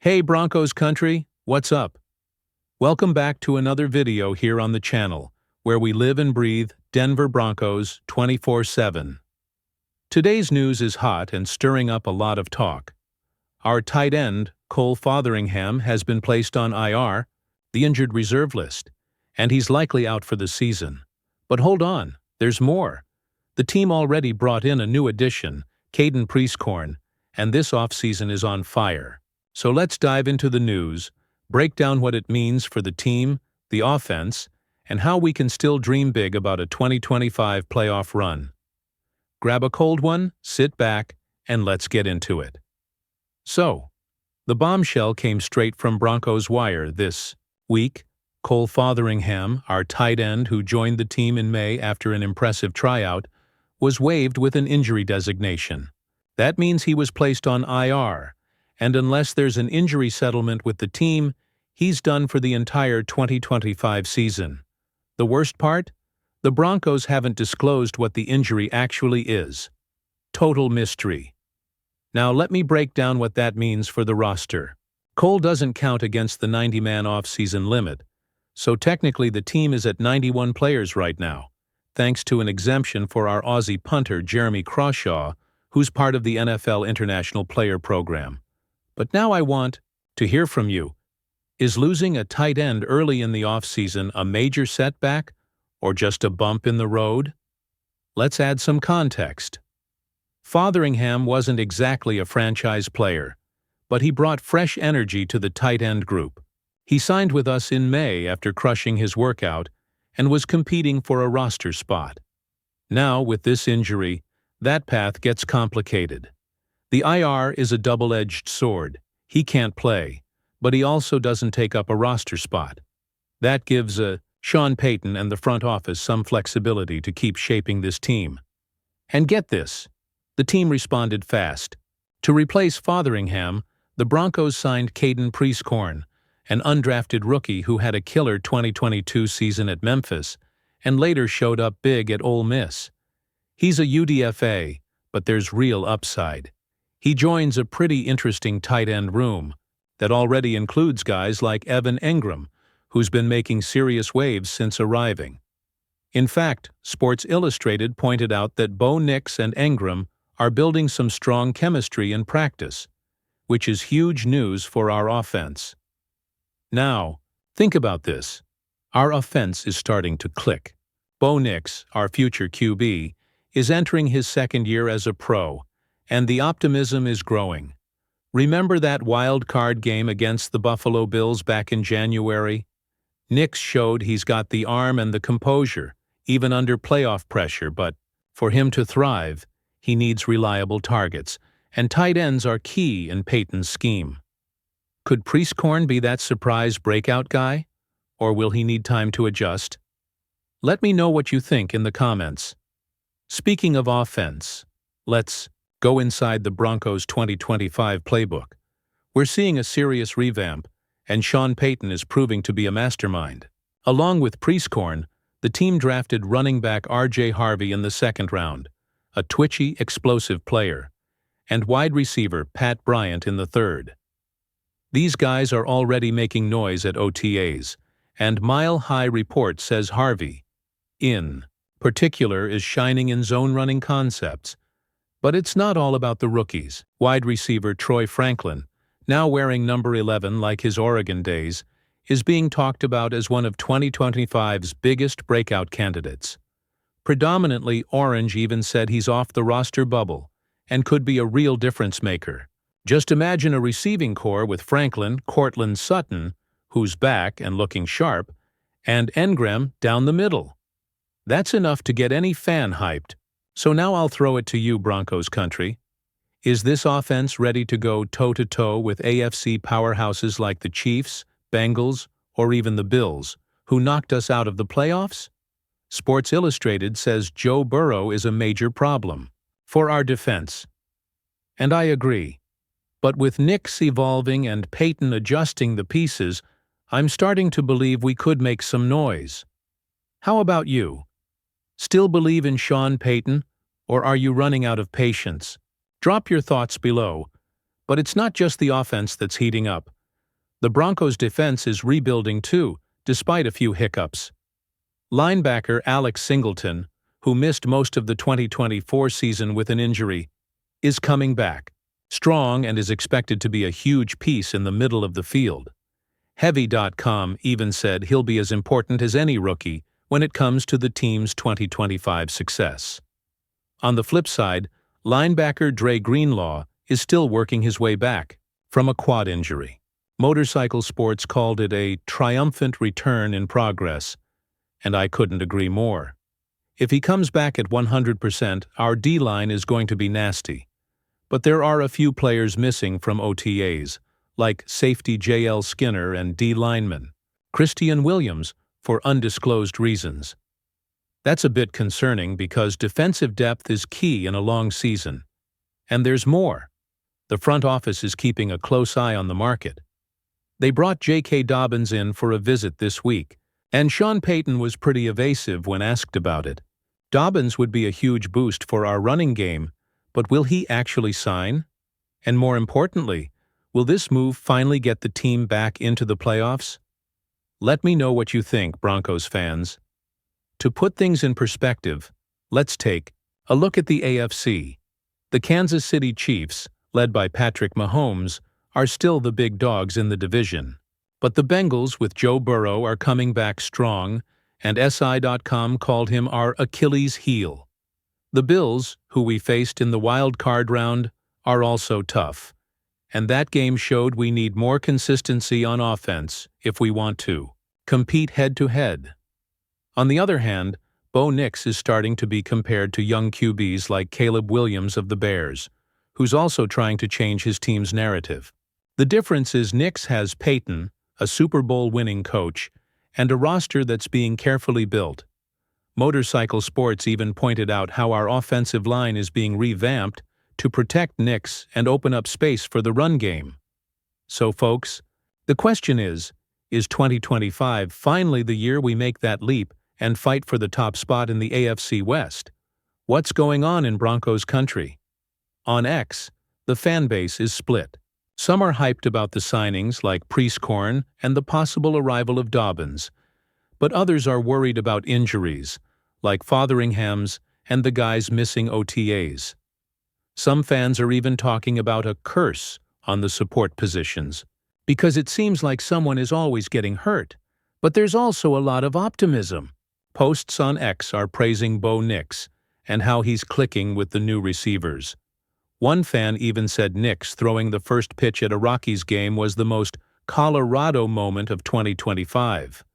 Hey Broncos country, what's up? Welcome back to another video here on the channel, where we live and breathe Denver Broncos 24/7. Today's news is hot and stirring up a lot of talk. Our tight end, Fotheringham, has been placed on IR, the injured reserve list, and he's likely out for the season. But hold on, there's more. The team already brought in a new addition, Caden Prieskorn, and this offseason is on fire. So let's dive into the news, break down what it means for the team, the offense, and how we can still dream big about a 2025 playoff run. Grab a cold one, sit back, and let's get into it. So, the bombshell came straight from Broncos Wire this week. Fotheringham, our tight end who joined the team in May after an impressive tryout, was waived with an injury designation. That means he was placed on IR, and unless there's an injury settlement with the team, he's done for the entire 2025 season. The worst part? The Broncos haven't disclosed what the injury actually is. Total mystery. Now let me break down what that means for the roster. Cole doesn't count against the 90-man off-season limit, so technically the team is at 91 players right now, thanks to an exemption for our Aussie punter Jeremy Crawshaw, who's part of the NFL International Player Program. But now I want to hear from you. Is losing a tight end early in the offseason a major setback or just a bump in the road? Let's add some context. Fotheringham wasn't exactly a franchise player, but he brought fresh energy to the tight end group. He signed with us in May after crushing his workout and was competing for a roster spot. Now, with this injury, that path gets complicated. The IR is a double-edged sword. He can't play, but he also doesn't take up a roster spot. That gives Sean Payton and the front office some flexibility to keep shaping this team. And get this, the team responded fast. To replace Fotheringham, the Broncos signed Caden Prieskorn, an undrafted rookie who had a killer 2022 season at Memphis and later showed up big at Ole Miss. He's a UDFA, but there's real upside. He joins a pretty interesting tight end room that already includes guys like Evan Engram, who's been making serious waves since arriving. In fact, Sports Illustrated pointed out that Bo Nix and Engram are building some strong chemistry in practice, which is huge news for our offense. Now, think about this. Our offense is starting to click. Bo Nix, our future QB, is entering his second year as a pro, and the optimism is growing. Remember that wild card game against the Buffalo Bills back in January? Nix showed he's got the arm and the composure, even under playoff pressure, but for him to thrive, he needs reliable targets, and tight ends are key in Payton's scheme. Could Prieskorn be that surprise breakout guy, or will he need time to adjust? Let me know what you think in the comments. Speaking of offense, let's go inside the Broncos' 2025 playbook. We're seeing a serious revamp, and Sean Payton is proving to be a mastermind. Along with Prieskorn, the team drafted running back R.J. Harvey in the second round, a twitchy, explosive player, and wide receiver Pat Bryant in the third. These guys are already making noise at OTAs, and Mile High Report says Harvey, in particular, is shining in zone-running concepts. But it's not all about the rookies. Wide receiver Troy Franklin, now wearing number 11 like his Oregon days, is being talked about as one of 2025's biggest breakout candidates. Predominantly Orange even said he's off the roster bubble and could be a real difference maker. Just imagine a receiving core with Franklin, Courtland Sutton, who's back and looking sharp, and Engram down the middle. That's enough to get any fan hyped. So now I'll throw it to you, Broncos country. Is this offense ready to go toe-to-toe with AFC powerhouses like the Chiefs, Bengals, or even the Bills, who knocked us out of the playoffs? Sports Illustrated says Joe Burrow is a major problem for our defense. And I agree. But with Nix evolving and Payton adjusting the pieces, I'm starting to believe we could make some noise. How about you? Still believe in Sean Payton, or are you running out of patience? Drop your thoughts below. But it's not just the offense that's heating up. The Broncos' defense is rebuilding too, despite a few hiccups. Linebacker Alex Singleton, who missed most of the 2024 season with an injury, is coming back, strong, and is expected to be a huge piece in the middle of the field. Heavy.com even said he'll be as important as any rookie when it comes to the team's 2025 success. On the flip side, linebacker Dre Greenlaw is still working his way back from a quad injury. Motorcycle Sports called it a triumphant return in progress, and I couldn't agree more. If he comes back at 100%, our D-line is going to be nasty. But there are a few players missing from OTAs, like safety J.L. Skinner and D lineman Christian Williams, for undisclosed reasons. That's a bit concerning because defensive depth is key in a long season. And there's more. The front office is keeping a close eye on the market. They brought J.K. Dobbins in for a visit this week, and Sean Payton was pretty evasive when asked about it. Dobbins would be a huge boost for our running game, but will he actually sign? And more importantly, will this move finally get the team back into the playoffs? Let me know what you think, Broncos fans. To put things in perspective, let's take a look at the AFC. The Kansas City Chiefs, led by Patrick Mahomes, are still the big dogs in the division. But the Bengals with Joe Burrow are coming back strong, and SI.com called him our Achilles heel. The Bills, who we faced in the wild card round, are also tough. And that game showed we need more consistency on offense if we want to compete head-to-head. On the other hand, Bo Nix is starting to be compared to young QBs like Caleb Williams of the Bears, who's also trying to change his team's narrative. The difference is Nix has Payton, a Super Bowl-winning coach, and a roster that's being carefully built. Motorcycle Sports even pointed out how our offensive line is being revamped to protect Nix and open up space for the run game. So, folks, the question is 2025 finally the year we make that leap and fight for the top spot in the AFC West? What's going on in Broncos country? On X, the fan base is split. Some are hyped about the signings like Priestcorn and the possible arrival of Dobbins, but others are worried about injuries, like Fotheringham's and the guys missing OTAs. Some fans are even talking about a curse on the support positions, because it seems like someone is always getting hurt. But there's also a lot of optimism. Posts on X are praising Bo Nix and how he's clicking with the new receivers. One fan even said Nix throwing the first pitch at a Rockies game was the most Colorado moment of 2025.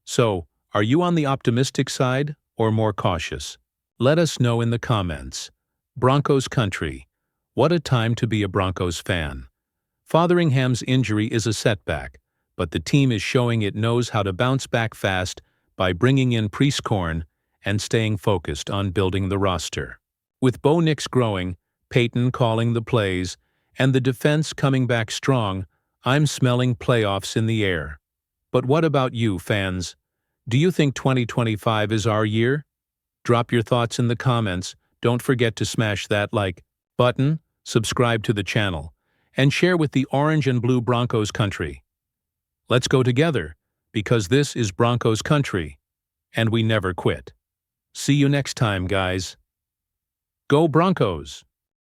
So, are you on the optimistic side or more cautious? Let us know in the comments. Broncos country. What a time to be a Broncos fan. Fotheringham's injury is a setback, but the team is showing it knows how to bounce back fast by bringing in Priestcorn and staying focused on building the roster. With Bo Nix growing, Payton calling the plays, and the defense coming back strong, I'm smelling playoffs in the air. But what about you, fans? Do you think 2025 is our year? Drop your thoughts in the comments. Don't forget to smash that like button, subscribe to the channel, and share with the orange and blue Broncos country. Let's go together, because this is Broncos country, and we never quit. See you next time, guys. Go Broncos!